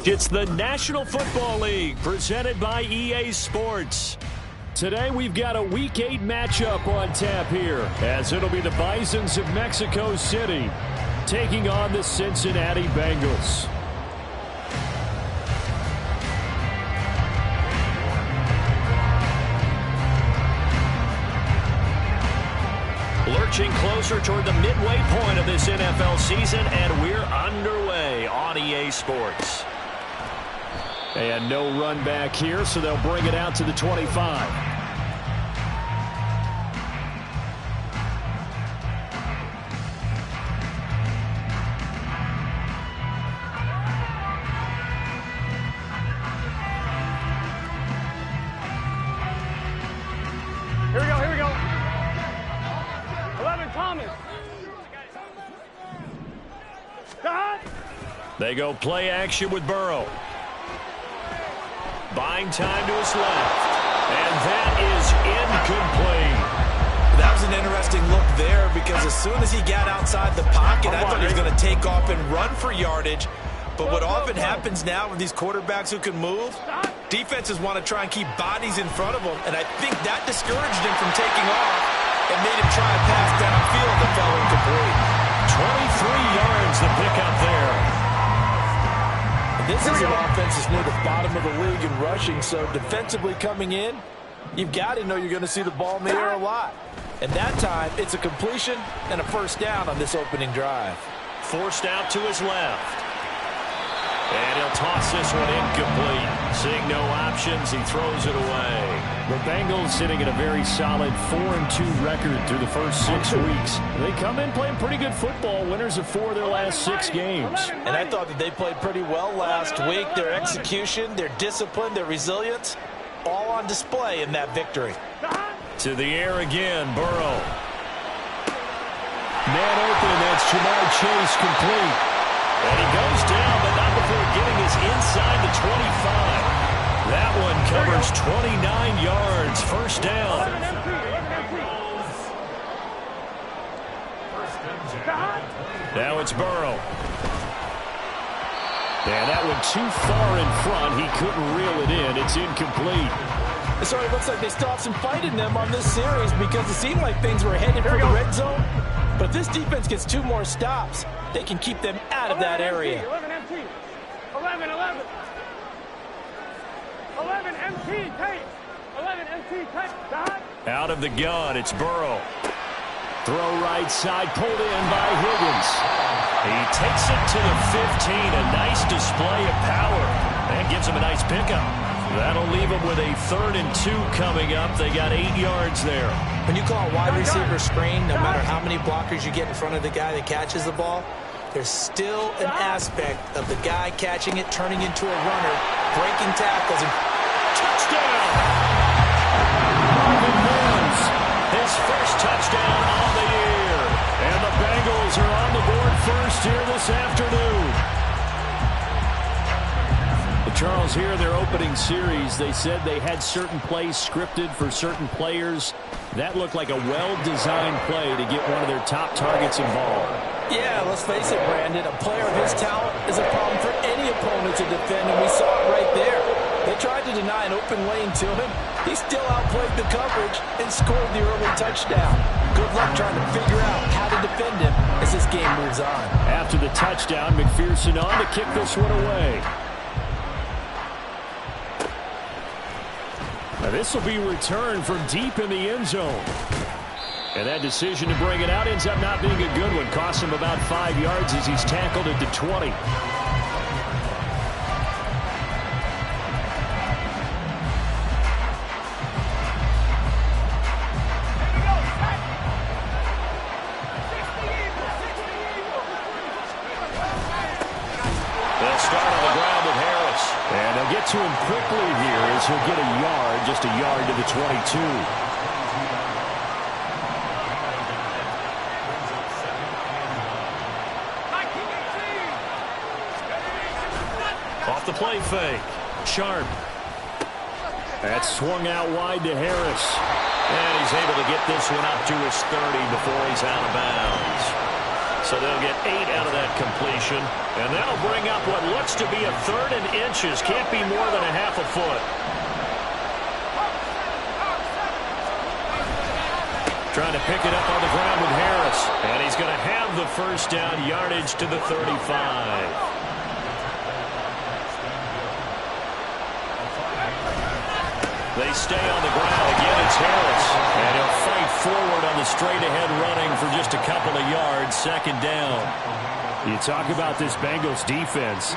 It's the National Football League presented by EA Sports. Today we've got a Week 8 matchup on tap here, as it'll be the Bisons of Mexico City taking on the Cincinnati Bengals. Lurching closer toward the midway point of this NFL season, and we're underway on EA Sports. And no run back here, so they'll bring it out to the 25. Here we go. 11, Thomas. They go play action with Burrow. Buying time to his left. And that is incomplete. That was an interesting look there because as soon as he got outside the pocket, I thought he was going to take off and run for yardage. But what often happens now with these quarterbacks who can move, defenses want to try and keep bodies in front of them. And I think that discouraged him from taking off and made him try a pass downfield that fell incomplete. 23 yards the pickup there. This is an offense that's near the bottom of the league in rushing, so defensively coming in, you've got to know you're going to see the ball in the air a lot. And that time, it's a completion and a first down on this opening drive. Forced out to his left. And he'll toss this one incomplete. Seeing no options, he throws it away. The Bengals sitting at a very solid 4-2 record through the first 6 weeks. They come in playing pretty good football, winners of 4 of their last 6 games. And I thought that they played pretty well last week. Their execution, their discipline, their resilience, all on display in that victory. To the air again, Burrow. Man open, and that's Jamar Chase complete. And he goes down, but not before getting us inside the 25. That one covers 29 yards. First down. Now it's Burrow. And that one too far in front. He couldn't reel it in. It's incomplete. So it looks like they still have some fight in them on this series because it seemed like things were headed for the red zone. But if this defense gets 2 more stops, they can keep them out of that area. 11 MT. 11. 11 MT, take. 11 MT, take. Out of the gun, it's Burrow. Throw right side, pulled in by Higgins. He takes it to the 15. A nice display of power. And gives him a nice pickup. That'll leave them with a 3rd and 2 coming up. They got 8 yards there. When you call a wide receiver screen, no matter how many blockers you get in front of the guy that catches the ball, there's still an aspect of the guy catching it, turning into a runner, breaking tackles, and touchdown! Marvin Mims, his first touchdown on the year. And the Bengals are on the board first here this afternoon. Charles, here in their opening series, they said they had certain plays scripted for certain players. That looked like a well-designed play to get one of their top targets involved. Yeah, let's face it, Brandon. A player of his talent is a problem for any opponent to defend, and we saw it right there. They tried to deny an open lane to him. He still outplayed the coverage and scored the early touchdown. Good luck trying to figure out how to defend him as this game moves on. After the touchdown, McPherson on to kick this one away. Now this will be returned from deep in the end zone. And that decision to bring it out ends up not being a good one. Costs him about 5 yards as he's tackled at the 20. They'll start on the ground with Harris. And they'll get to him quickly here as he'll get a yard, just a yard to the 22. Off the play fake. Sharp. That's swung out wide to Harris. And he's able to get this one up to his 30 before he's out of bounds. So they'll get 8 out of that completion. And that'll bring up what looks to be a 3rd and inches. Can't be more than a half a foot. Trying to pick it up on the ground with Harris. And he's going to have the first down, yardage to the 35. They stay on the ground. Again, it's Harris. And he'll fight forward on the straight-ahead running for just a couple of yards. 2nd down. You talk about this Bengals defense.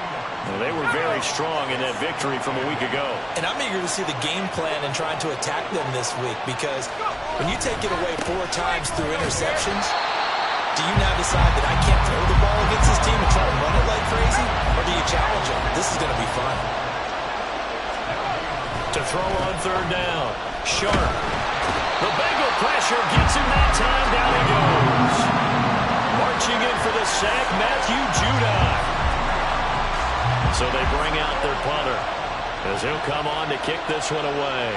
Well, they were very strong in that victory from a week ago. And I'm eager to see the game plan and trying to attack them this week, because when you take it away 4 times through interceptions, do you now decide that I can't throw the ball against this team and try to run it like crazy? Or do you challenge them? This is going to be fun. To throw on 3rd down. Sharp. The Bengal pressure gets him that time. Down he goes. Marching in for the sack, Matthew Judon. So they bring out their punter as he'll come on to kick this one away.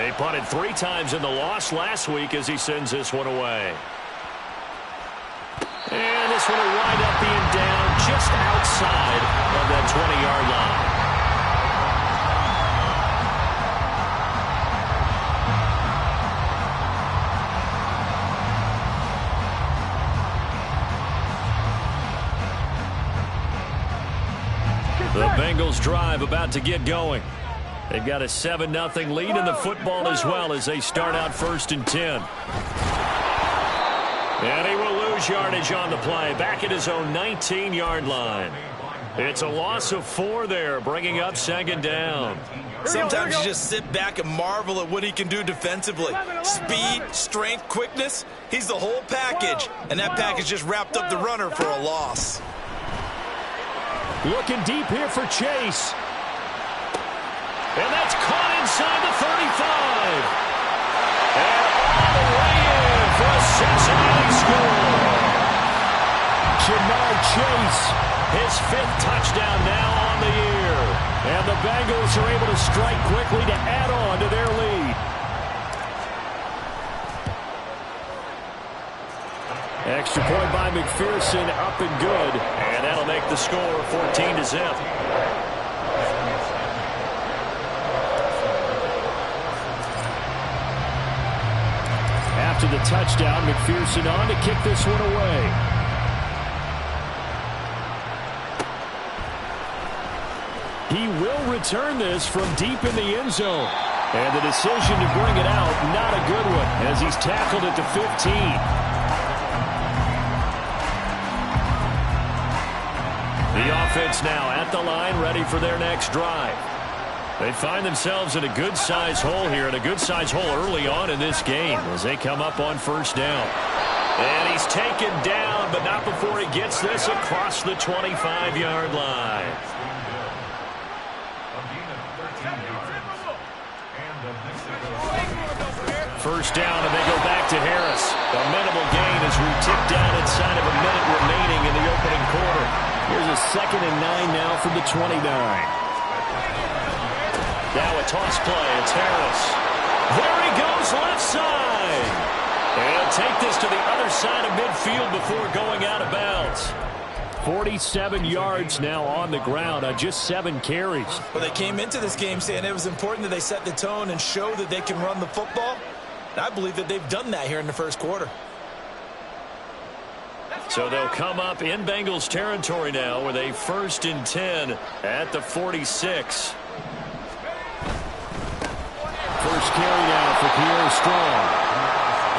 He punted 3 times in the loss last week as he sends this one away. And this one will wind up being down just outside of that 20-yard line. The Bengals drive about to get going. They've got a 7-0 lead in the football as well as they start out 1st and 10. And he will lose yardage on the play, back at his own 19-yard line. It's a loss of 4 there, bringing up 2nd down. Sometimes you just sit back and marvel at what he can do defensively. Speed, strength, quickness, he's the whole package. And that package just wrapped up the runner for a loss. Looking deep here for Chase. And that's caught inside the 35. And all the way in for a Cincinnati score. Jamar Chase, his 5th touchdown now on the year. And the Bengals are able to strike quickly to add on to their lead. Extra point by McPherson, up and good. And that'll make the score 14-0. After the touchdown, McPherson on to kick this one away. He will return this from deep in the end zone. And the decision to bring it out, not a good one, as he's tackled at the 15. The offense now at the line, ready for their next drive. They find themselves in a good-sized hole here, and a good-sized hole early on in this game as they come up on 1st down. And he's taken down, but not before he gets this across the 25-yard line. First down, and they go back to Harris. A minimal gain as we tip down inside of a minute remaining in the opening quarter. Here's a 2nd and 9 now from the 29. Now a toss play. It's Harris. There he goes, left side. And take this to the other side of midfield before going out of bounds. 47 yards now on the ground on just 7 carries. Well, they came into this game saying it was important that they set the tone and show that they can run the football. And I believe that they've done that here in the 1st quarter. So they'll come up in Bengals territory now with a 1st and 10 at the 46. First carry now for Pierre Strong.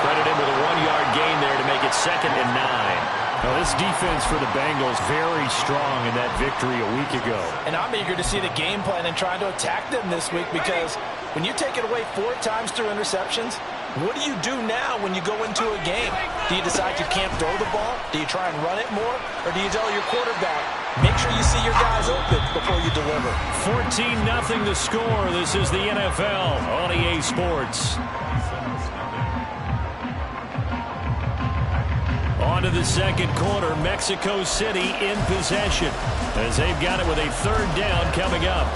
Credit him with a 1-yard gain there to make it 2nd and 9. Now, this defense for the Bengals very strong in that victory a week ago. And I'm eager to see the game plan and trying to attack them this week, because when you take it away 4 times through interceptions, what do you do now when you go into a game? Do you decide you can't throw the ball? Do you try and run it more? Or do you tell your quarterback, make sure you see your guys open before you deliver? 14-0 the score. This is the NFL on EA Sports. On to the 2nd quarter. Mexico City in possession as they've got it with a 3rd down coming up.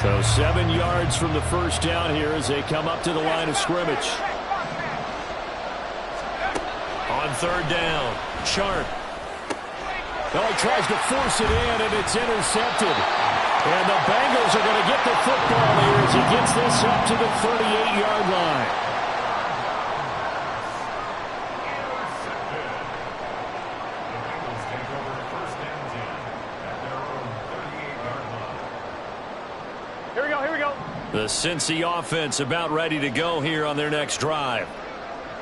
So 7 yards from the first down here as they come up to the line of scrimmage. On third down, Sharp. Well, he tries to force it in, and it's intercepted. And the Bengals are going to get the football here as he gets this up to the 38-yard line. Here we go. The Cincy offense about ready to go here on their next drive.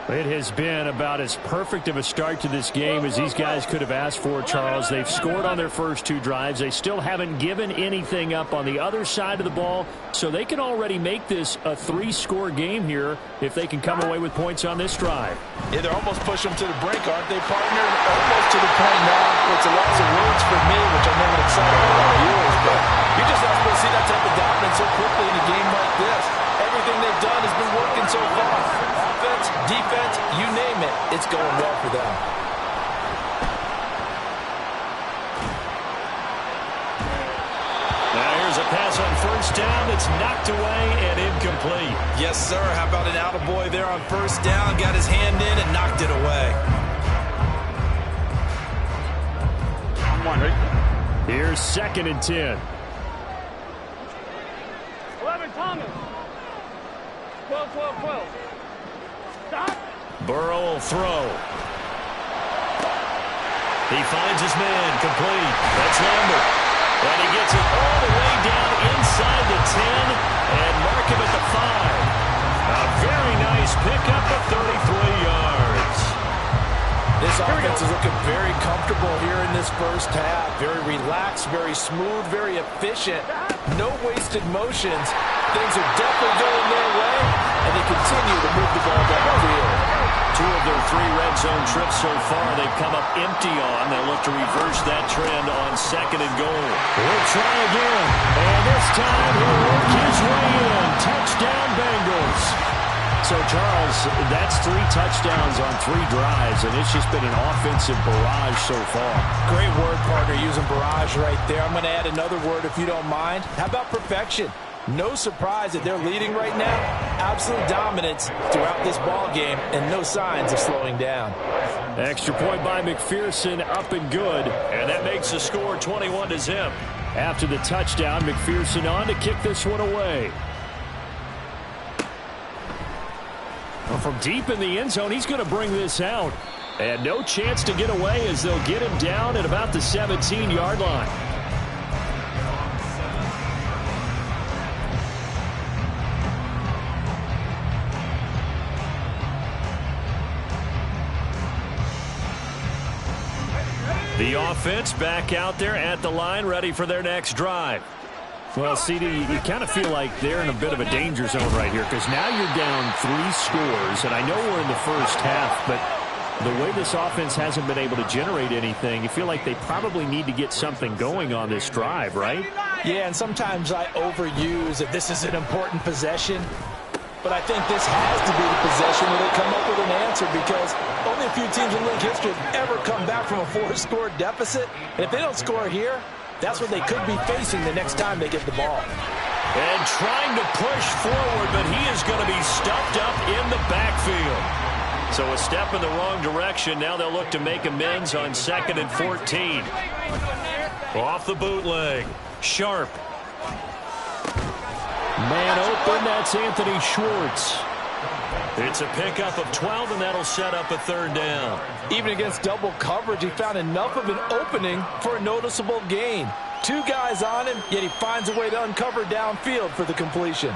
It has been about as perfect of a start to this game as these guys could have asked for, Charles. They've scored on their first 2 drives. They still haven't given anything up on the other side of the ball, so they can already make this a 3-score game here if they can come away with points on this drive. Yeah, they're almost pushing them to the brink, aren't they, partner? Almost to the point now. It's a loss of words for me, which I know would excite all our viewers, but you're just not supposed to see that type of dominance so quickly in a game like this. Everything they've done has been working so far. Offense, defense, you name it, it's going well for them. Now here's a pass on first down that's knocked away and incomplete. Yes, sir. How about an attaboy there on first down? Got his hand in and knocked it away. Here's 2nd and 10. 11, Thomas. 12. Stop. Burrow will throw. He finds his man, complete. That's Lambert. And he gets it all the way down inside the 10 and mark him at the 5. A very nice pickup of 33 yards. This offense is looking very comfortable here in this first half. Very relaxed, very smooth, very efficient. No wasted motions. Things are definitely going their way, and they continue to move the ball down the field. 2 of their 3 red zone trips so far they've come up empty on. They'll look to reverse that trend on 2nd and goal. We'll try again. And this time he'll work his way in. Touchdown Bengals. So, Charles, that's 3 touchdowns on 3 drives, and it's just been an offensive barrage so far. Great word, partner, using barrage right there. I'm going to add another word if you don't mind. How about perfection? No surprise that they're leading right now. Absolute dominance throughout this ball game and no signs of slowing down. Extra point by McPherson, up and good. And that makes the score 21-0. After the touchdown, McPherson on to kick this one away. Well, from deep in the end zone, he's going to bring this out. And no chance to get away as they'll get him down at about the 17-yard line. The offense back out there at the line, ready for their next drive. Well, CD, you kind of feel like they're in a bit of a danger zone right here because now you're down 3 scores, and I know we're in the first half, but the way this offense hasn't been able to generate anything, you feel like they probably need to get something going on this drive, right? Yeah, and sometimes I overuse that this is an important possession. But I think this has to be the possession where they come up with an answer because only a few teams in league history have ever come back from a 4-score deficit. And if they don't score here, that's what they could be facing the next time they get the ball. And trying to push forward, but he is going to be stuffed up in the backfield. So a step in the wrong direction. Now they'll look to make amends on 2nd and 14. Off the bootleg. Sharp. Man open, that's Anthony Schwartz. It's a pickup of 12, and that'll set up a 3rd down. Even against double coverage, he found enough of an opening for a noticeable gain. 2 guys on him, yet he finds a way to uncover downfield for the completion.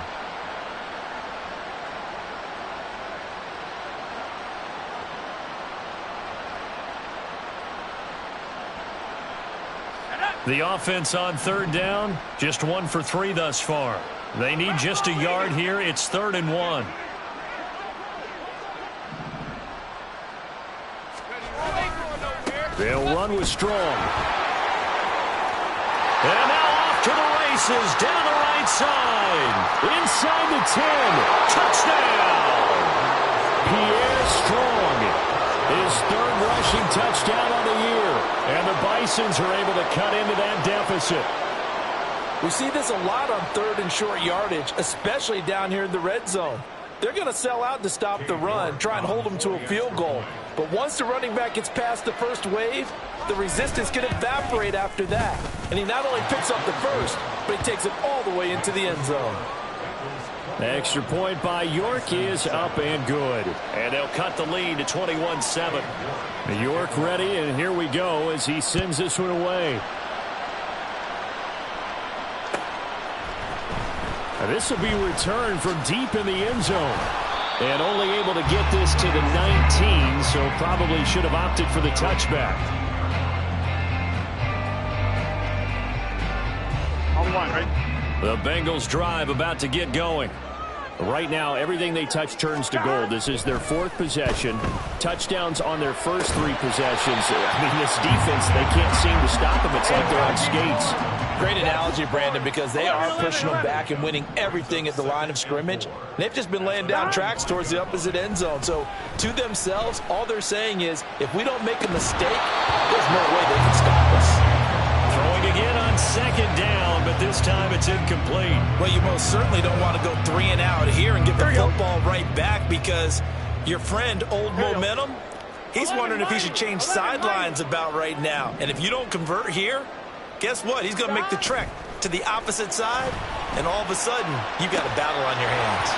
The offense on 3rd down, just 1 for 3 thus far. They need just a yard here. It's 3rd and 1. They'll run with Strong. And now off to the races down the right side. Inside the 10. Touchdown. Pierre Strong. His 3rd rushing touchdown on the year. And the Bisons are able to cut into that deficit. We see this a lot on 3rd and short yardage, especially down here in the red zone. They're going to sell out to stop the run, try and hold them to a field goal. But once the running back gets past the first wave, the resistance can evaporate after that. And he not only picks up the first, but he takes it all the way into the end zone. Extra point by York is up and good. And they'll cut the lead to 21-7. York ready, and here we go as he sends this one away. This will be returned from deep in the end zone. And only able to get this to the 19, so probably should have opted for the touchback. On one, right? The Bengals drive about to get going. Right now, everything they touch turns to gold. This is their 4th possession. Touchdowns on their first 3 possessions. I mean, this defense, they can't seem to stop them. It's like they're on skates. Great analogy, Brandon, because they are pushing them back and winning everything at the line of scrimmage. They've just been laying down tracks towards the opposite end zone. So, to themselves, all they're saying is, if we don't make a mistake, there's no way they can stop us. Throwing again on 2nd down, but this time it's incomplete. Well, you most certainly don't want to go 3 and out here and get the football right back because your friend, Old Momentum, he's wondering if he should change sidelines about right now. And if you don't convert here, guess what? He's going to make the trek to the opposite side, and all of a sudden, you've got a battle on your hands.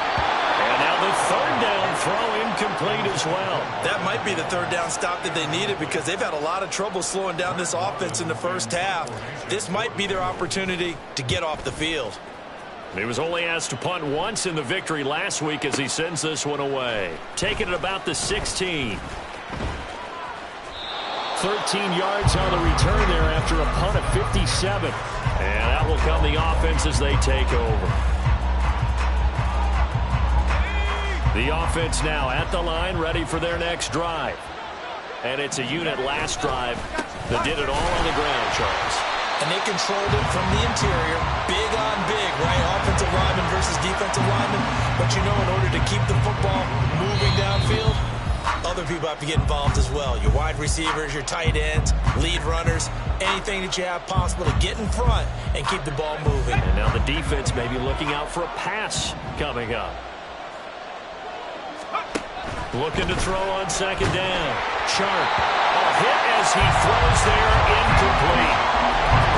And now the 3rd down throw incomplete as well. That might be the 3rd down stop that they needed because they've had a lot of trouble slowing down this offense in the first half. This might be their opportunity to get off the field. He was only asked to punt once in the victory last week as he sends this one away. Taking it about the 16. 13 yards on the return there after a punt of 57. And that will come the offense as they take over. The offense now at the line, ready for their next drive. And it's a unit last drive that did it all on the ground, Charles. And they controlled it from the interior, big on big, right? Offensive lineman versus defensive lineman. But you know, in order to keep the football moving downfield, other people have to get involved as well. Your wide receivers, your tight ends, lead runners, anything that you have possible to get in front and keep the ball moving. And now the defense may be looking out for a pass coming up. Looking to throw on 2nd down. Sharp. A hit as he throws there, incomplete.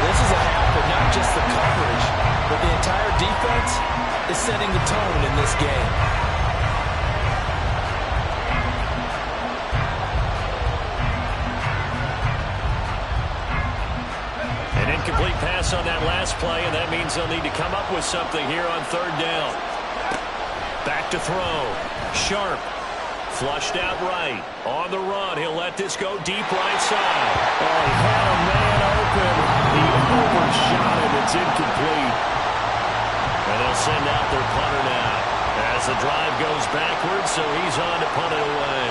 This is a half of not just the coverage, but the entire defense is setting the tone in this game. An incomplete pass on that last play, and that means they'll need to come up with something here on 3rd down. Back to throw. Sharp. Flushed out right. On the run. He'll let this go deep right side. Oh, he had a man open. He overshot it. It's incomplete. And they'll send out their punter now. As the drive goes backwards, so he's on to punt it away.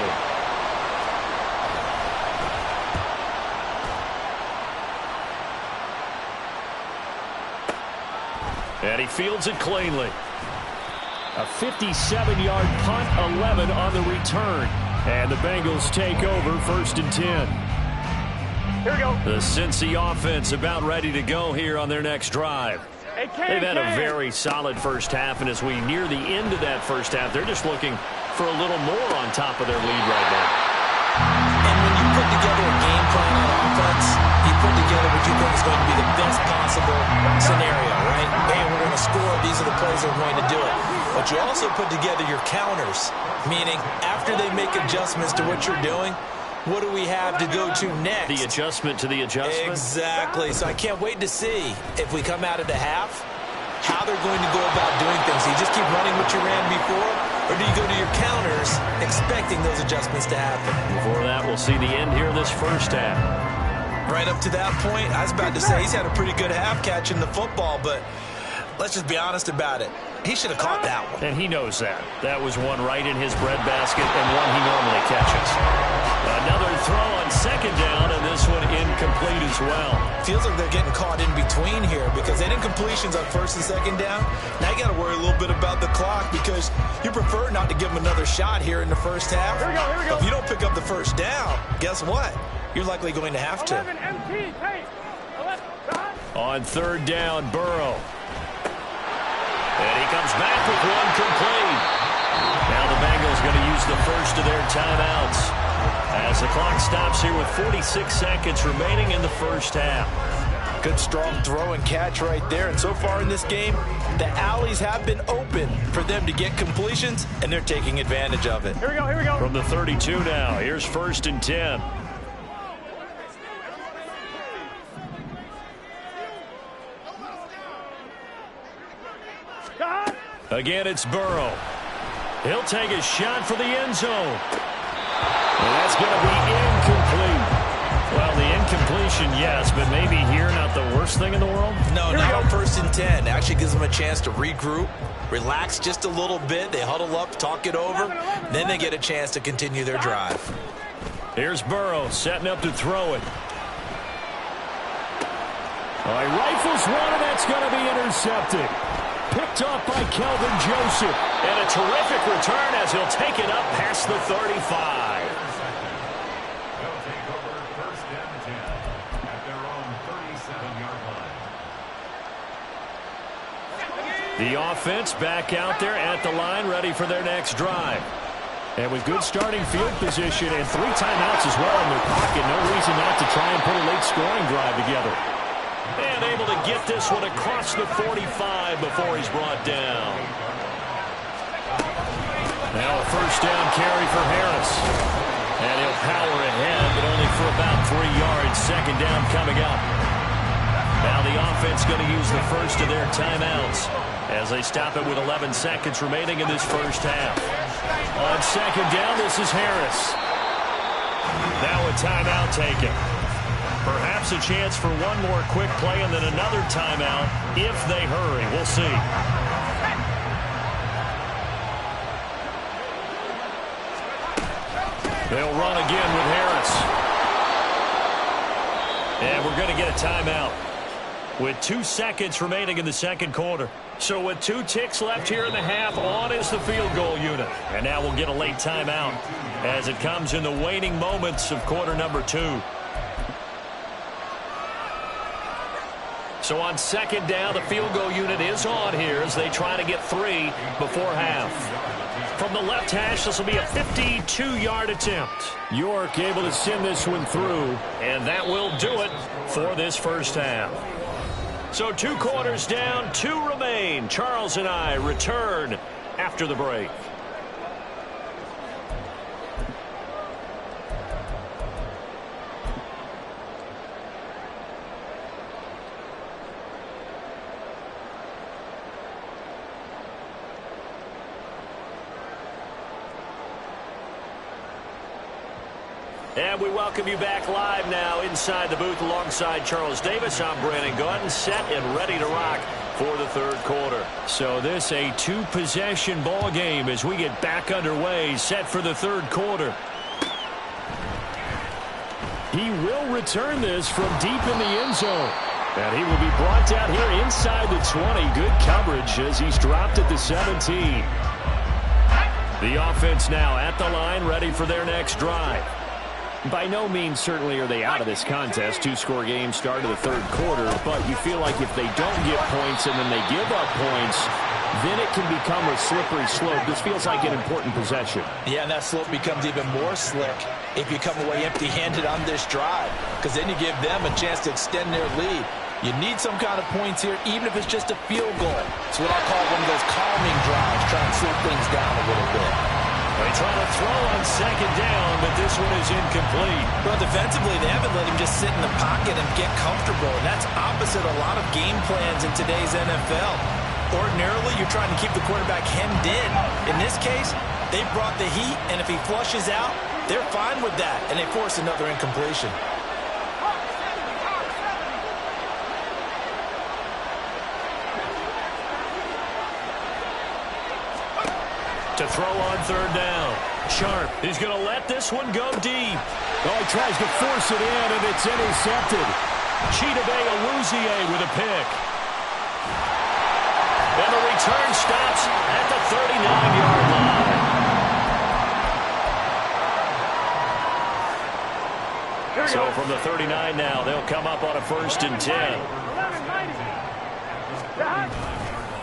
And he fields it cleanly. A 57-yard punt, 11 on the return. And the Bengals take over 1st and 10. Here we go. The Cincy offense about ready to go here on their next drive. They've had a very solid first half, and as we near the end of that first half, they're just looking for a little more on top of their lead right now. And when you put together a game plan on offense, you put together what you think is going to be the best possible scenario, right? Hey, we're going to score. These are the plays that are going to do it. But you also put together your counters, meaning after they make adjustments to what you're doing, what do we have to go to next? The adjustment to the adjustment? Exactly. So I can't wait to see if we come out of the half, how they're going to go about doing things. Do you just keep running what you ran before, or do you go to your counters expecting those adjustments to happen? Before that, we'll see the end here this first half. Right up to that point, I was about to say he's had a pretty good half catching the football, but let's just be honest about it. He should have caught that one. And he knows that. That was one right in his breadbasket and one he normally catches. Another throw on 2nd down, and this one incomplete as well. Feels like they're getting caught in between here because they did incompletions on 1st and 2nd down. Now you got to worry a little bit about the clock because you prefer not to give them another shot here in the first half. Here we go, here we go. If you don't pick up the 1st down, guess what? You're likely going to have to. 11 MT, hey. 11, On third down, Burrow. And he comes back with one complete. Now the Bengals going to use the first of their timeouts as the clock stops here with 46 seconds remaining in the first half. Good strong throw and catch right there. And so far in this game, the alleys have been open for them to get completions, and they're taking advantage of it. Here we go, here we go. From the 32 now, here's 1st and 10. Again, it's Burrow. He'll take a shot for the end zone. And that's going to be incomplete. Well, the incompletion, yes, but maybe here not the worst thing in the world? No, not on 1st and 10. Actually gives them a chance to regroup, relax just a little bit. They huddle up, talk it over. Then they get a chance to continue their drive. Here's Burrow setting up to throw it. All right, rifles one, and that's going to be intercepted. Picked up by Kelvin Joseph. And a terrific return as he'll take it up past the 35. They'll take over 1st and 10 at their own 37-yard line. The offense back out there at the line, ready for their next drive. And with good starting field position and 3 timeouts as well in their pocket, no reason not to try and put a late scoring drive together. And able to get this one across the 45 before he's brought down. Now a 1st down carry for Harris. And he'll power ahead, but only for about 3 yards. 2nd down coming up. Now the offense going to use the first of their timeouts as they stop it with 11 seconds remaining in this first half. On 2nd down, this is Harris. Now a timeout taken. Perhaps a chance for one more quick play and then another timeout if they hurry. We'll see. They'll run again with Harris. And we're going to get a timeout with 2 seconds remaining in the 2nd quarter. So with 2 ticks left here in the half, on is the field goal unit. And now we'll get a late timeout as it comes in the waning moments of quarter number 2. So on 2nd down, the field goal unit is on here as they try to get 3 before half. From the left hash, this will be a 52-yard attempt. York able to send this one through, and that will do it for this first half. So 2 quarters down, 2 remain. Charles and I return after the break. And we welcome you back live now inside the booth alongside Charles Davis. I'm Brandon Gaudin, set and ready to rock for the 3rd quarter. So this a 2-possession ball game as we get back underway, set for the 3rd quarter. He will return this from deep in the end zone. And he will be brought down here inside the 20. Good coverage as he's dropped at the 17. The offense now at the line, ready for their next drive. By no means certainly are they out of this contest. 2-score game start of the 3rd quarter, but you feel like if they don't get points and then they give up points, then it can become a slippery slope. This feels like an important possession. Yeah, and that slope becomes even more slick if you come away empty-handed on this drive, because then you give them a chance to extend their lead. You need some kind of points here, even if it's just a field goal. It's what I call one of those calming drives, trying to slow things down a little bit. They try to throw on 2nd down, but this one is incomplete. Well, defensively, they haven't let him just sit in the pocket and get comfortable, and that's opposite a lot of game plans in today's NFL. Ordinarily, you're trying to keep the quarterback hemmed in. In this case, they brought the heat, and if he flushes out, they're fine with that, and they force another incompletion. To throw on 3rd down. Sharp, he's going to let this one go deep. Oh, he tries to force it in, and it's intercepted. Chidobe Awuzie with a pick. And the return stops at the 39-yard line. So from the 39 now, they'll come up on a 1st and 10.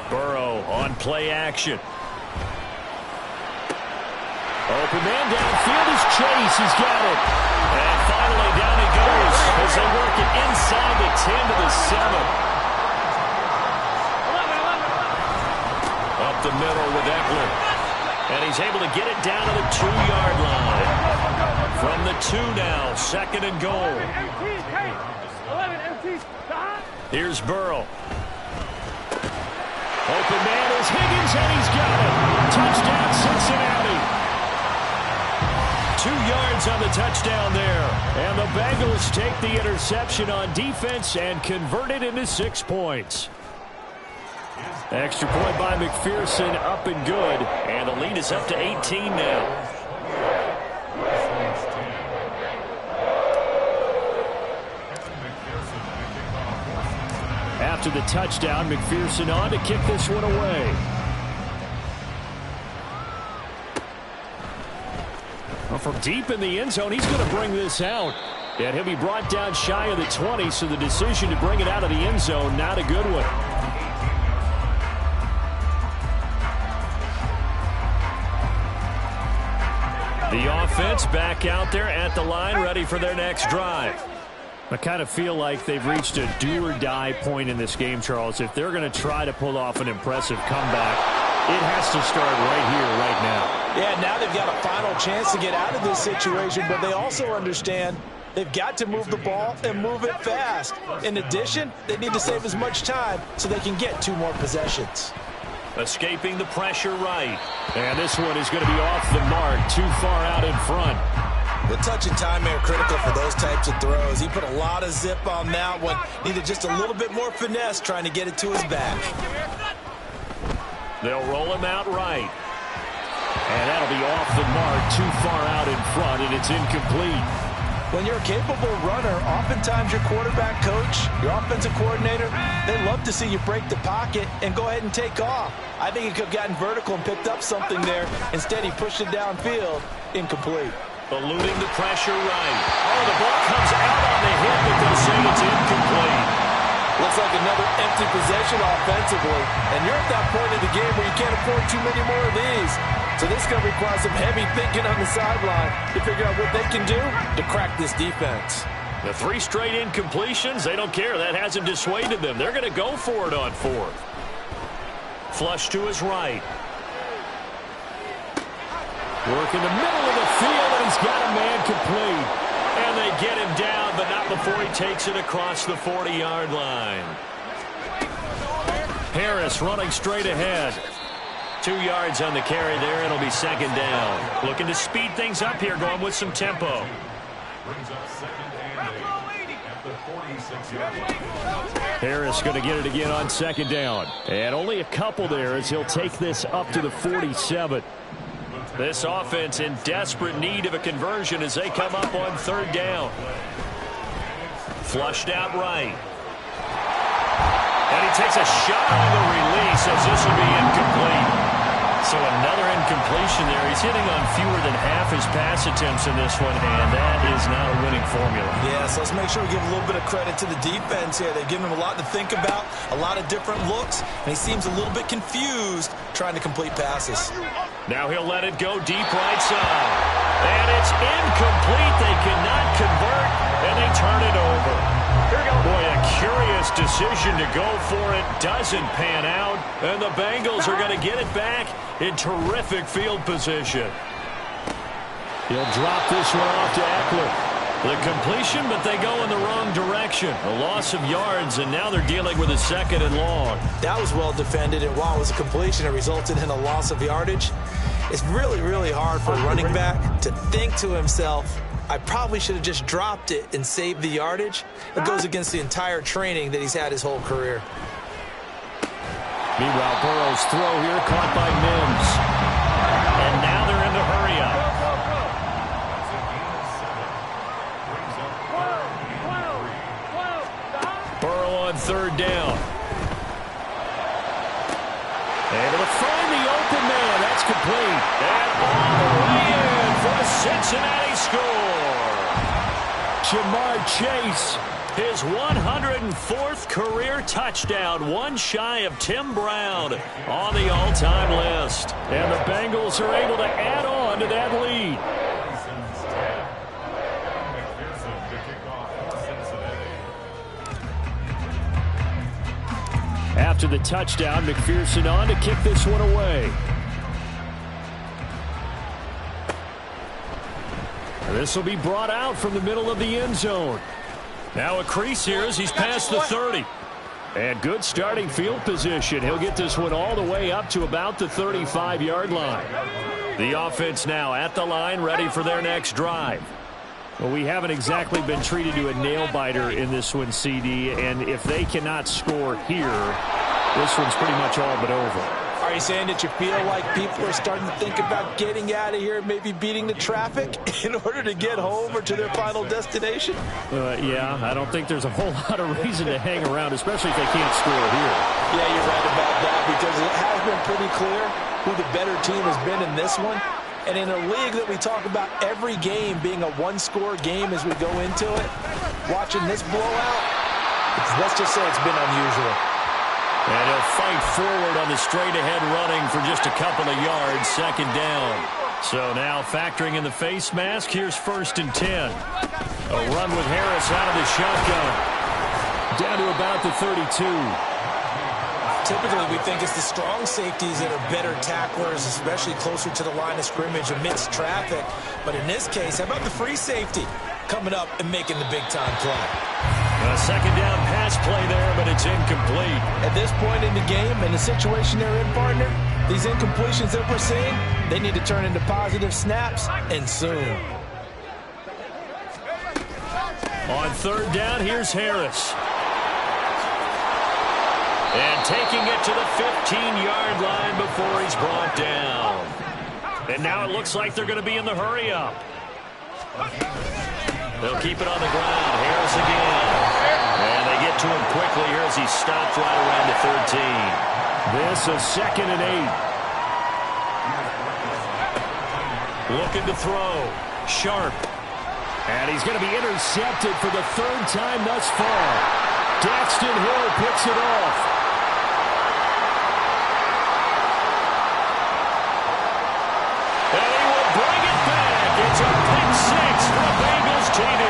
Burrow on play action. Open man downfield is Chase. He's got it. And finally down he goes as they work it inside the 10 to the 7. Up the middle with Eckler. And he's able to get it down to the 2-yard line. From the 2 now, 2nd and goal. Here's Burrow. Open man is Higgins, and he's got it. Touchdown, Cincinnati. 2 yards on the touchdown there. And the Bengals take the interception on defense and convert it into 6 points. Extra point by McPherson, up and good. And the lead is up to 18 now. After the touchdown, McPherson on to kick this one away. Well, from deep in the end zone, he's going to bring this out. And he'll be brought down shy of the 20, so the decision to bring it out of the end zone, not a good one. The offense back out there at the line, ready for their next drive. I kind of feel like they've reached a do-or-die point in this game, Charles. If they're going to try to pull off an impressive comeback, it has to start right here, right now. Yeah, now they've got a final chance to get out of this situation, but they also understand they've got to move the ball and move it fast. In addition, they need to save as much time so they can get 2 more possessions. Escaping the pressure right. And this one is going to be off the mark, too far out in front. The touch and time are critical for those types of throws. He put a lot of zip on that one. Needed just a little bit more finesse trying to get it to his back. They'll roll him out right. And that'll be off the mark, too far out in front, and it's incomplete. When you're a capable runner, oftentimes your quarterback coach, your offensive coordinator, they love to see you break the pocket and go ahead and take off. I think he could have gotten vertical and picked up something there. Instead, he pushed it downfield. Incomplete. Eluding the pressure right. Oh, the ball comes out on the hit, but they'll say it's incomplete. Looks like another empty possession offensively. And you're at that point in the game where you can't afford too many more of these. So this is going to require some heavy thinking on the sideline to figure out what they can do to crack this defense. The 3 straight incompletions, they don't care. That hasn't dissuaded them. They're going to go for it on 4th. Flush to his right. Work in the middle of the field, and he's got a man complete. And they get him down, but not before he takes it across the 40-yard line. Harris running straight ahead. 2 yards on the carry there. It'll be 2nd down. Looking to speed things up here, going with some tempo. Brings up 2nd and 8 at the 46-yard line. Harris going to get it again on 2nd down. And only a couple there as he'll take this up to the 47. This offense in desperate need of a conversion as they come up on 3rd down. Flushed out right. And he takes a shot on the release as this will be incomplete. So another incompletion there. He's hitting on fewer than half his pass attempts in this one, and that is not a winning formula. Yeah, so let's make sure we give a little bit of credit to the defense here. They've given him a lot to think about, a lot of different looks, and he seems a little bit confused trying to complete passes. Now he'll let it go deep right side. And it's incomplete. They cannot convert, and they turn it over. Boy, a curious decision to go for it. Doesn't pan out, and the Bengals are going to get it back in terrific field position. He'll drop this one off to Eckler. The completion, but they go in the wrong direction. A loss of yards, and now they're dealing with a 2nd and long. That was well defended, and while it was a completion, it resulted in a loss of yardage. It's really, really hard for a running back to think to himself, I probably should have just dropped it and saved the yardage. It goes against the entire training that he's had his whole career. Meanwhile, Burrow's throw here caught by Mims. And now they're in the hurry-up. Burrow on 3rd down. Able to find the open man. That's complete. And all the way in for the Cincinnati score. Jamar Chase His 104th career touchdown, one shy of Tim Brown on the all-time list. And the Bengals are able to add on to that lead. After the touchdown, McPherson on to kick this one away. This will be brought out from the middle of the end zone. Now a crease here as he's past the 30. And good starting field position. He'll get this one all the way up to about the 35-yard line. The offense now at the line, ready for their next drive. Well, we haven't exactly been treated to a nail-biter in this one, CD. And if they cannot score here, this one's pretty much all but over. Are you saying that you feel like people are starting to think about getting out of here, maybe beating the traffic in order to get home or to their final destination? Yeah, I don't think there's a whole lot of reason to hang around, especially if they can't score here. Yeah, you're right about that, because it has been pretty clear who the better team has been in this one. And in a league that we talk about every game being a one-score game as we go into it, watching this blowout, let's just say it's been unusual. And he'll fight forward on the straight-ahead running for just a couple of yards, second down. So now factoring in the face mask, here's 1st and 10. A run with Harris out of the shotgun. Down to about the 32. Typically, we think it's the strong safeties that are better tacklers, especially closer to the line of scrimmage amidst traffic. But in this case, how about the free safety coming up and making the big-time play? A second down pass play there, but it's incomplete. At this point in the game and the situation they're in, partner, these incompletions that we're seeing, they need to turn into positive snaps, and soon. On 3rd down, here's Harris. And taking it to the 15-yard line before he's brought down. And now it looks like they're going to be in the hurry-up. They'll keep it on the ground. Harris again. And they get to him quickly here as he stopped right around the 13. This is 2nd and 8. Looking to throw. Sharp. And he's going to be intercepted for the 3rd time thus far. Daxton Hill picks it off. And he will bring it back. It's a pick 6 for the Bengals TD.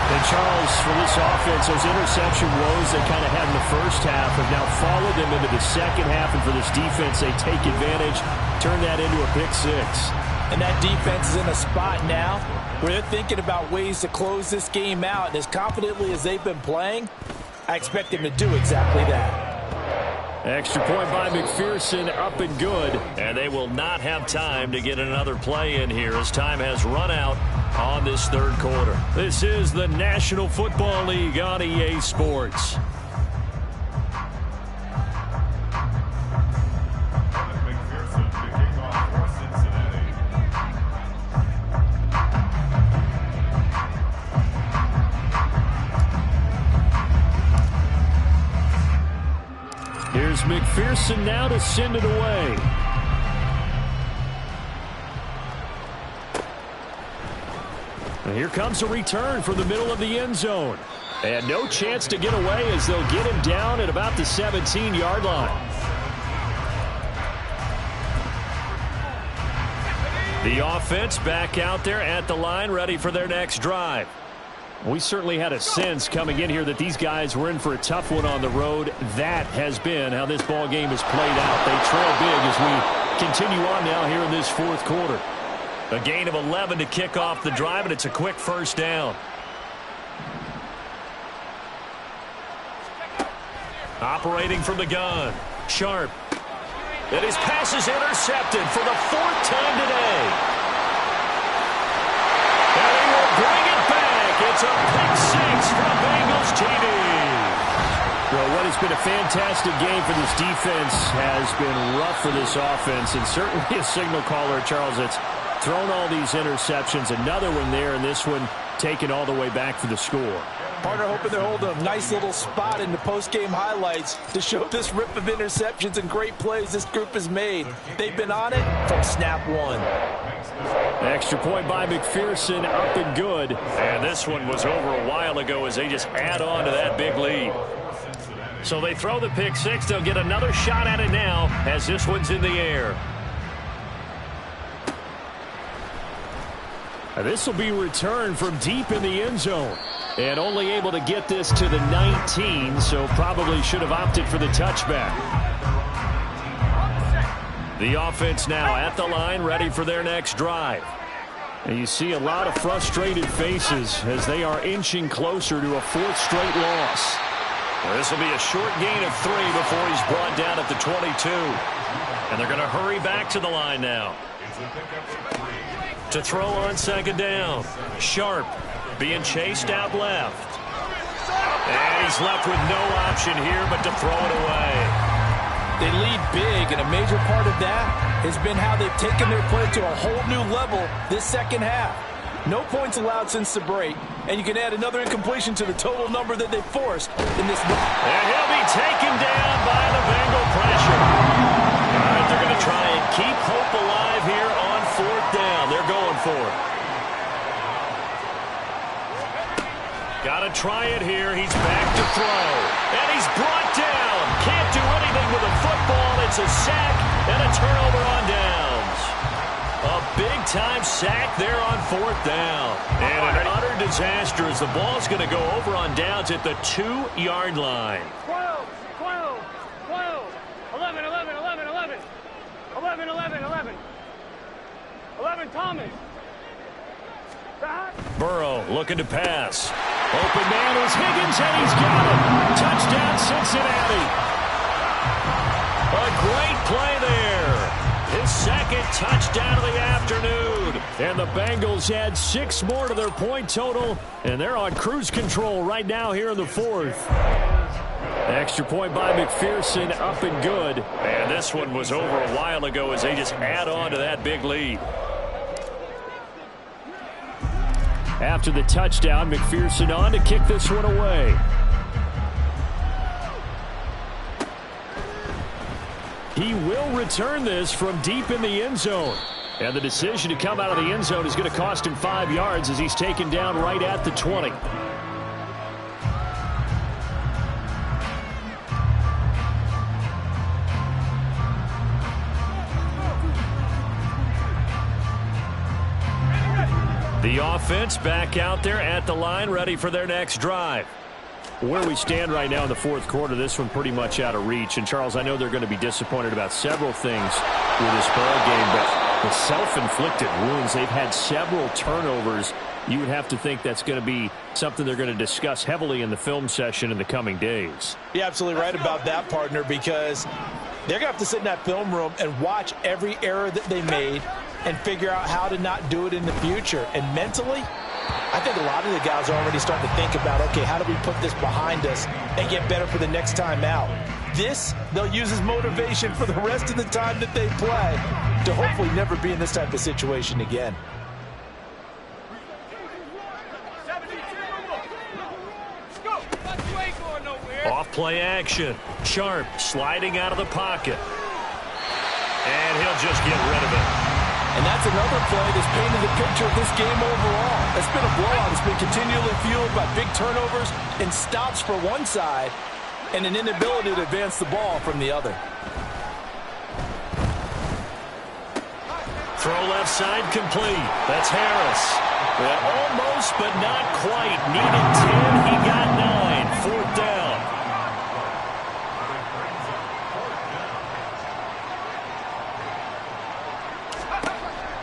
And Charles, for this offense, those interception woes they kind of had in the first half have now followed them into the second half. And for this defense, they take advantage, turn that into a pick 6. And that defense is in a spot now where they're thinking about ways to close this game out. And as confidently as they've been playing, I expect them to do exactly that. Extra point by McPherson, up and good. And they will not have time to get another play in here as time has run out on this 3rd quarter. This is the National Football League on EA Sports. Here's McPherson now to send it away. And here comes a return from the middle of the end zone. And no chance to get away as they'll get him down at about the 17-yard line. The offense back out there at the line, ready for their next drive. We certainly had a sense coming in here that these guys were in for a tough one on the road. That has been how this ball game has played out. They trail big as we continue on now here in this 4th quarter. A gain of 11 to kick off the drive, and it's a quick 1st down. Operating from the gun. Sharp. And his pass is intercepted for the 4th time today. And he will bring it back. It's a pick 6 for the Bengals TD. Well, what has been a fantastic game for this defense has been rough for this offense, and certainly a signal caller, Charles, that's thrown all these interceptions. Another one there, and this one taken all the way back for the score. Partner hoping they're holding a nice little spot in the post-game highlights to show this rip of interceptions and great plays this group has made. They've been on it from snap one. Extra point by McPherson, up and good. And this one was over a while ago as they just add on to that big lead. So they throw the pick six. They'll get another shot at it now as this one's in the air. This will be returned from deep in the end zone. And only able to get this to the 19, so probably should have opted for the touchback. The offense now at the line, ready for their next drive. And you see a lot of frustrated faces as they are inching closer to a fourth straight loss. Well, this will be a short gain of 3 before he's brought down at the 22. And they're going to hurry back to the line now. To throw on second down. Sharp being chased out left. And he's left with no option here but to throw it away. They lead big, and a major part of that has been how they've taken their play to a whole new level this second half. No points allowed since the break, and you can add another incompletion to the total number that they forced in this. And he'll be taken down by the Bengal pressure. All right, they're going to try and keep hope alive here on fourth down. They're going for it. Got to try it here. He's back to throw. And he's brought down. Can't do anything with a football. It's a sack and a turnover on downs. A big-time sack there on fourth down. And an utter disaster as the ball's going to go over on downs at the 2-yard line. 12, 12, 12, 11, 11, 11, 11, 11, 11, 11, 11, Thomas. Burrow looking to pass. Open man is Higgins, and he's got him. Touchdown, Cincinnati. A great play there. His second touchdown of the afternoon. And the Bengals add 6 more to their point total, and they're on cruise control right now here in the fourth. Extra point by McPherson, up and good. And this one was over a while ago as they just add on to that big lead. After the touchdown, McPherson on to kick this one away. He will return this from deep in the end zone. And the decision to come out of the end zone is going to cost him 5 yards as he's taken down right at the 20. The offense back out there at the line, ready for their next drive. Where we stand right now in the fourth quarter, this one pretty much out of reach. And, Charles, I know they're going to be disappointed about several things with this ball game, but the self-inflicted wounds, they've had several turnovers. You would have to think that's going to be something they're going to discuss heavily in the film session in the coming days. You're absolutely right about that, partner, because they're going to have to sit in that film room and watch every error that they made and figure out how to not do it in the future. And mentally, I think a lot of the guys are already starting to think about, okay, how do we put this behind us and get better for the next time out? This, they'll use as motivation for the rest of the time that they play to hopefully never be in this type of situation again. Off play action. Sharp sliding out of the pocket. And he'll just get rid of it. And that's another play that's painted the picture of this game overall. It's been a blowout. It's been continually fueled by big turnovers and stops for one side and an inability to advance the ball from the other. Throw left side complete. That's Harris. Well, almost, but not quite. Needed 10. He got 9. Fourth down.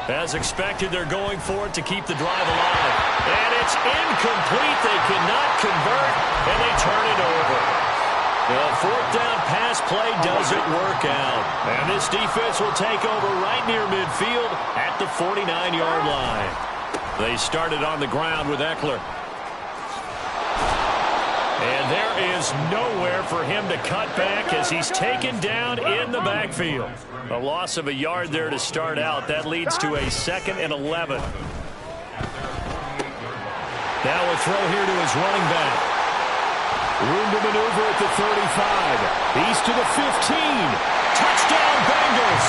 As expected, they're going for it to keep the drive alive. And it's incomplete. They cannot convert, and they turn it over. The fourth down pass play doesn't work out. And this defense will take over right near midfield at the 49-yard line. They started on the ground with Eckler. And there is nowhere for him to cut back as he's taken down in the backfield. A loss of a yard there to start out. That leads to a 2nd and 11. Now a throw here to his running back. Room to maneuver at the 35. He's to the 15. Touchdown, Bengals.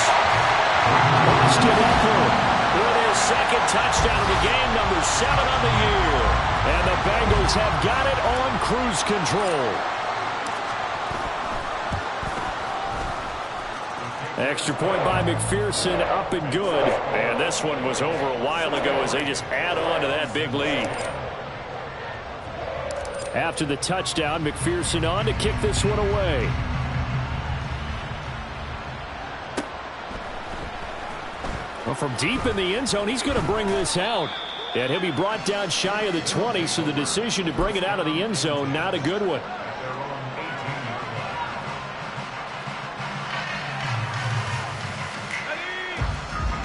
Austin Eckler with his second touchdown of the game, number 7 on the year. And the Bengals have got it on cruise control. Extra point by McPherson, up and good. And this one was over a while ago as they just add on to that big lead. After the touchdown, McPherson on to kick this one away. Well, from deep in the end zone, he's going to bring this out. And he'll be brought down shy of the 20, so the decision to bring it out of the end zone, not a good one.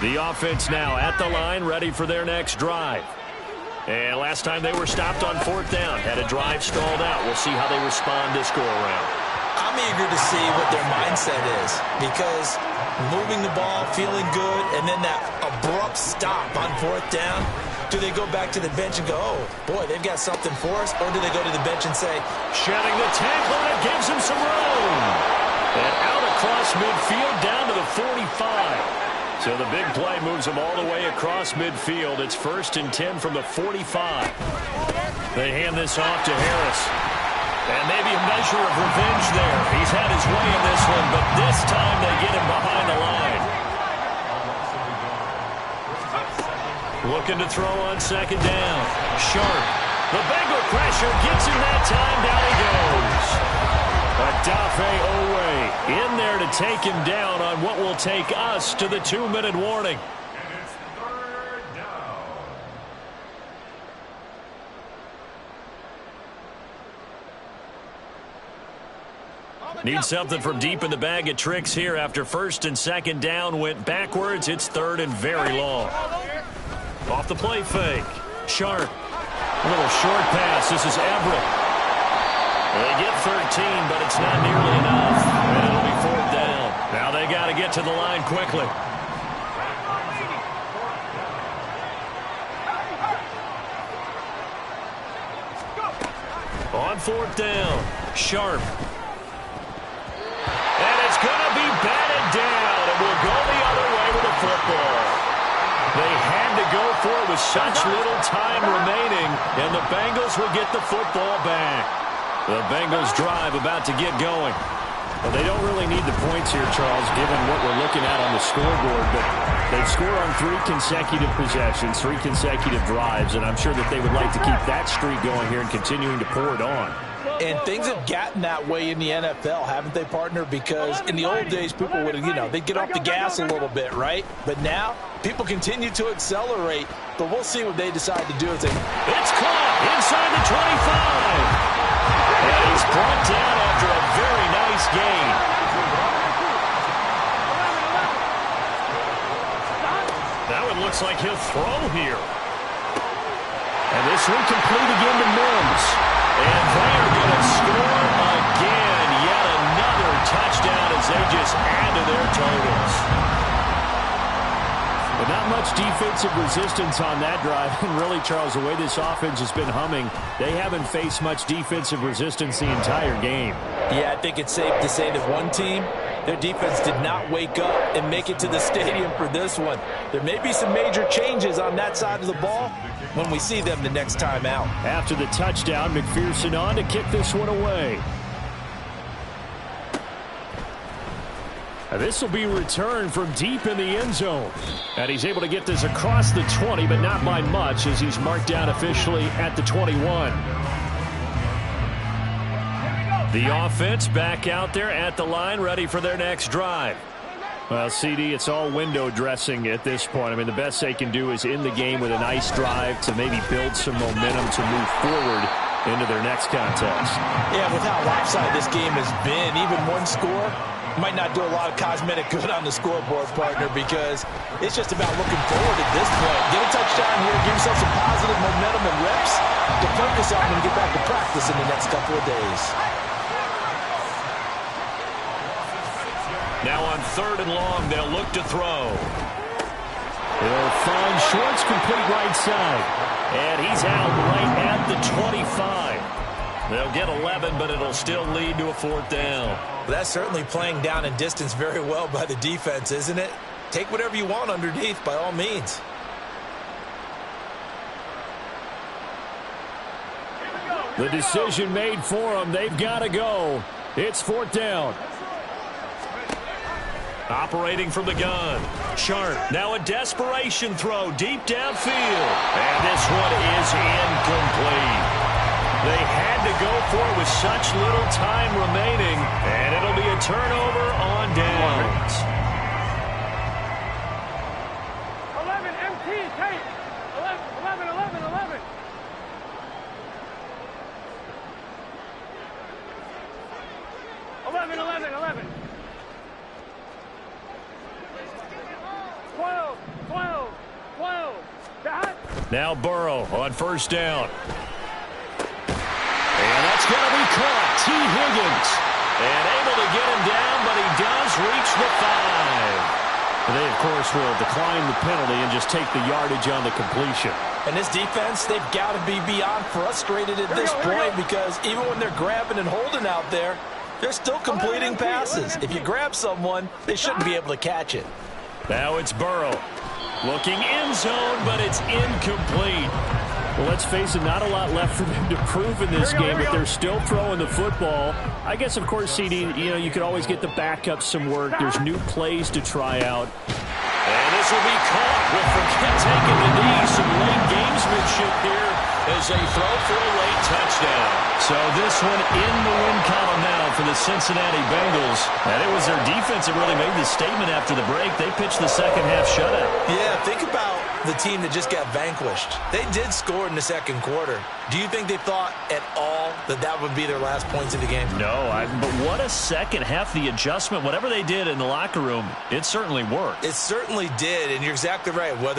The offense now at the line, ready for their next drive. And last time they were stopped on 4th down, had a drive stalled out. We'll see how they respond this go-around. I'm eager to see what their mindset is, because moving the ball, feeling good, and then that abrupt stop on 4th down, do they go back to the bench and go, oh, boy, they've got something for us, or do they go to the bench and say, shedding the tackle, and it gives him some room. And out across midfield down to the 45. So the big play moves him all the way across midfield. It's 1st and 10 from the 45. They hand this off to Harris. And maybe a measure of revenge there. He's had his way in this one, but this time they get him behind the line. Looking to throw on 2nd down. Sharp. The Bengal pressure gets him that time. Down he goes. Adafe Owe in there to take him down on what will take us to the 2-minute warning. And it's 3rd down. Need something from deep in the bag of tricks here after 1st and 2nd down went backwards. It's 3rd and very long. Off the play fake. Sharp. A little short pass. This is Everett. They get 13, but it's not nearly enough. And it'll be 4th down. Now they got to get to the line quickly. On 4th down, Sharp. And it's going to be batted down, and we'll go the other way with the football. They had to go for it with such little time remaining, and the Bengals will get the football back. The Bengals drive about to get going. Well, they don't really need the points here, Charles, given what we're looking at on the scoreboard, but they've scored on 3 consecutive possessions, 3 consecutive drives, and I'm sure that they would like to keep that streak going here and continuing to pour it on. And things have gotten that way in the NFL, haven't they, partner? Because in the old days, people would, they'd get off the gas a little bit, right? But now, people continue to accelerate, but we'll see what they decide to do. It's caught inside the 25. And he's brought down after a very nice gain. That one looks like he'll throw here. And this one complete again to Mims. And they are going to score again. Yet another touchdown as they just add to their totals. But not much defensive resistance on that drive. And really, Charles, the way this offense has been humming, they haven't faced much defensive resistance the entire game. Yeah, I think it's safe to say that one team, their defense did not wake up and make it to the stadium for this one. There may be some major changes on that side of the ball when we see them the next time out. After the touchdown, McPherson on to kick this one away. This will be returned from deep in the end zone. And he's able to get this across the 20, but not by much as he's marked down officially at the 21. The offense back out there at the line, ready for their next drive. Well, CD, it's all window dressing at this point. I mean, the best they can do is end the game with a nice drive to maybe build some momentum to move forward into their next contest. Yeah, with how lopsided this game has been, even one score might not do a lot of cosmetic good on the scoreboard, partner, because it's just about looking forward at this point. Get a touchdown here, give yourself some positive momentum and reps to focus on and get back to practice in the next couple of days. Now on 3rd and long, they'll look to throw. They'll find Schwartz complete right side. And he's out right at the 25. They'll get 11, but it'll still lead to a 4th down. That's certainly playing down in distance very well by the defense, isn't it? Take whatever you want underneath, by all means. The decision made for them. They've got to go. It's 4th down. Operating from the gun. Sharp. Now a desperation throw deep downfield. And this one is incomplete. They had to go for it with such little time remaining. And it'll be a turnover on downs. 11 MT, tape. 11. 11. 12. Dot. Now Burrow on 1st down. And that's going to be caught. T. Higgins. And able to get him down, but he does reach the 5. They, of course, will decline the penalty and just take the yardage on the completion. And this defense, they've got to be beyond frustrated at this point because even when they're grabbing and holding out there, they're still completing passes. If you grab someone, they shouldn't be able to catch it. Now it's Burrow. Looking end zone, but it's incomplete. Well, let's face it, not a lot left for them to prove in this game, but they're still throwing the football. I guess, of course, CD, you could always get the backup some work. There's new plays to try out. And this will be caught with Forget taking the knee. Some late gamesmanship here as they throw for a late touchdown. So this one in the win column now for the Cincinnati Bengals. And it was their defense that really made this statement after the break. They pitched the second half shutout. Yeah, think about the team that just got vanquished. They did score in the second quarter. Do you think they thought at all that that would be their last points of the game? No, but what a second half. The adjustment, whatever they did in the locker room, it certainly worked. It certainly did, and you're exactly right. Whether